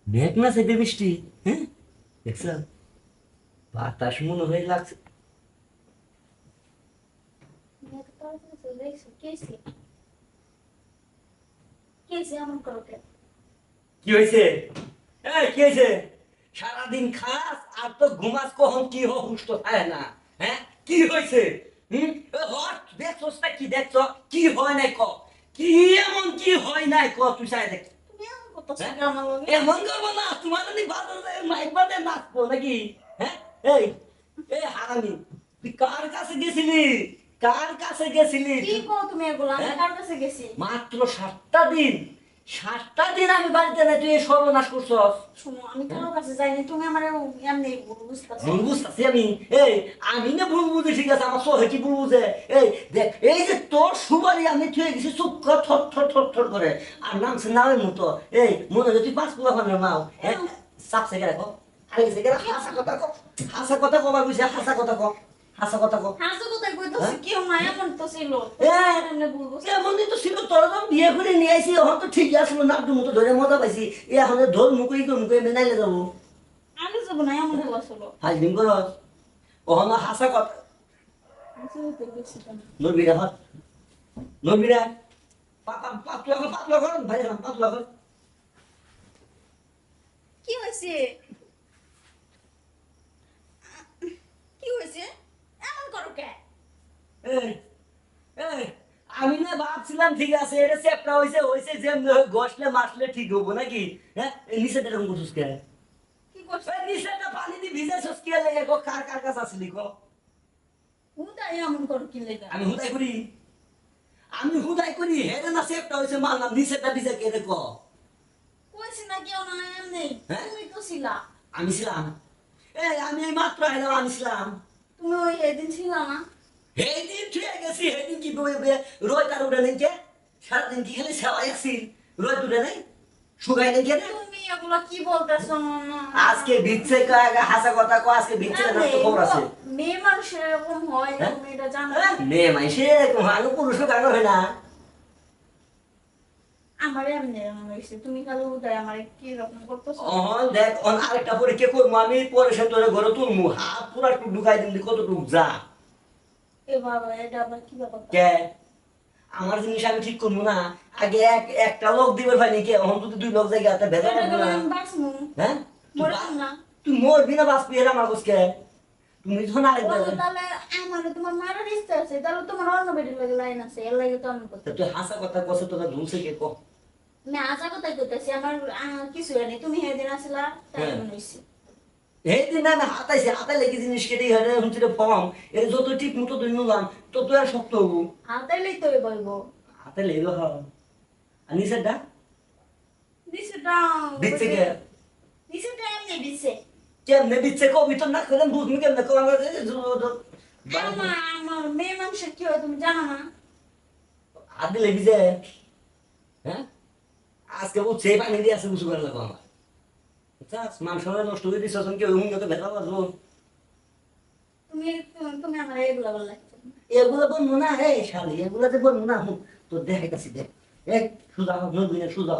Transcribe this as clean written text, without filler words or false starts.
মেঘ না সেটা বৃষ্টি। হ্যাঁ, দেখছ বাতাস মনে হয়ে লাগছে। কি হয়েছে? এই কি হয়েছে? সারাদিন খাস আর তো ঘুমাস কখন কি হুশ তো থাকে না। হ্যাঁ, কি হয়েছে? হট দেখছস না কি দেখছ? কি হয় নাই ক? কি এমন কি হয় নাই ক তুই চাই দেখ। হ্যাঁ? এমন করবো না তোমার বাজারে মাইক বাজে নাচবো নাকি? হ্যাঁ, এই এই হারামি, তুই কার কাছে গেছিলি? কার কাছে গেছিলি কি কো তুমি এগুলো? আমি হ্যাঁ? কার কাছে গেছি? মাত্র 7টা দিন, 7টা দিন আমি বাড়িতে নাই, তুই এই সর্বনাশ করছস। শুনো, আমি কারো কাছে যাইনি, তুমি আমার এমনি বুঝতেছো। ভুল বুঝতেছি আমি। এই আমি না ভুল বুঝি, ঠিক আছে, আমার সহে কি ভুল বুঝে? এই দেখ, এই যে তোর সুবারি আমি থুয়ে গেছি চুপ করে থর থর থর থর করে, আর নামছে নামের মতো। এই মনে হয় তুই 5 পোলা মাও। হ্যাঁ, সাপ থেকে রাখো। আরে সে গেলে হাসা কথা কো, হাসা কথা কবা বুঝে, হাসা কথা কো, হাসা কথা কো। হাসো কোথায় কইতাছি? হ্যাঁ? কেউ না, এমন তো ছিল। হ্যাঁ, এমনি বলবো। এমনই তো ছিল। তোর তো বিয়ে করে নিয়ে আইসি, এখন তো ঠিকই আসলো না, একটু মতো ধরে মজা পাইছি। এখন ধর মুখে মুখে মেনাইলে যাবো। আমি যাবো না, এমন বলা ছিল। হাজদিন করস ওহন হাসা কথা। নবীরা হট, নবীরা পাতলা কর ভাই, পাতলা কর। কি হয়েছে? কি হয়েছে? এমন করো কে? এই এই আমি না ভাবছিলাম ঠিক আছে, এটা চ্যাপটা হয়েছে হয়েছে, যে গসলে মাসলে ঠিক হবো নাকি। হ্যাঁ, এই নিচেটা এরকম করছিস কে? কি করছ? এই নিচেটা পানি দিয়ে ভিজাইছিস কে লেগে? গো কার কার কাছে আসলি গো? হুদাই এমন করো কি লেগা? আমি হুদাই করি, আমি হুদাই করি। হেরে না চ্যাপটা হয়েছে মানলাম, নিচেটা ভিজা কে রে ক? কইছি না কেউ না, এমনি। হ্যাঁ, তুমি তো ছিলা। আমি ছিলাম। এই আমি এই মাত্র আইলাম, আমি ছিলাম। তুমি ওই এদিন ছিলা না? সেই দিন ছুঁয়ে গেছি, সেই দিন কি রোদ আর উঠে নেই কে? সারাদিন কি খালি সেবাই আসি, রোদ উঠে নেই, শুকাই নেই কে রে? তুমি এগুলা কি বলতেছো? আজকে ভিজছে হাসা কথা কো, আজকে ভিজছে না তো খবর আছে। মেয়ে মানুষের এরকম হয়, হ্যাঁ? তুমি এটা জানো? মেয়ে মাইসে আমি পুরুষও কারো হয় না। আমার এমনি এমন হয়েছে, তুমি খালি উদয় আমার কি রকম করতেছো? অহন দেখ, অন আরেকটা পরীক্ষা করবো আমি, পরে সে তোরে ঘরে তুলমু, হাত পুরা একটু ঢুকাই দিন কতটুকু যা। এ বাবা, এটা আবার কি ব্যাপার? কে আমার জিনিস আমি ঠিক করবো না? আগে একটা লোক দিবে পাইনি কে, অহন যদি 2 লোক জায়গা ভেজা এটা লাগবে গেলে না। আমি বাঁচবো? হ্যাঁ, মরতাম না? তুই মরবি না বাঁচবি এর আমার কোসকে? তুমি যখন ও, আরেকবার তাহলে আমার তোমার মারার ইচ্ছা আছে, তাহলে তোমার অন্য বেডির লাগে লাইন আছে, এর লাগে তো আমি করতে। তুই হাসা কথা কছে তোরা ঝুলছে কে ক? আমি আজা কথাই করতেছি, আমার কিছু হয়নি, তুমি সেদিন আসলা তাই হ্যাঁ, মনে হয়েছে। এই দিন আমি হাতাইছি, হাতাই লেগে জিনিস কেটে হয়ে শুনছি ফর্ম, এর যত ঠিক মতো তুই নিলাম তো তুই আর শক্ত হবো। হাতাইলেই তো বলবো। হাতে লেগে হ। আর নিচেরটা দিছেটা দিচ্ছে কে? দিছেটা এমনি দিছে। কেমনে দিচ্ছে কবি তো না খেলাম, বুঝবি কেমনে কো? আমার আমার মেয়ে মানুষের কি হয় তুমি জানো না? হাত দিলে ভিজে। হ্যাঁ, আজকে বুঝছে এই পানি দিয়ে আসে বুঝু করে লাগবো আমার। মাংস নষ্ট হয়ে দিচ্ছে, কেউ হুঙ্গতে ভেজা লাগবো। তুমি তুমি আমার এগুলা বল লাগছে। এগুলো বলবো না, এই শালি এগুলো যে বলবো না, তো দেখাইতেছি দেখ। এক সুজা হোক, নদী সুজা হোক।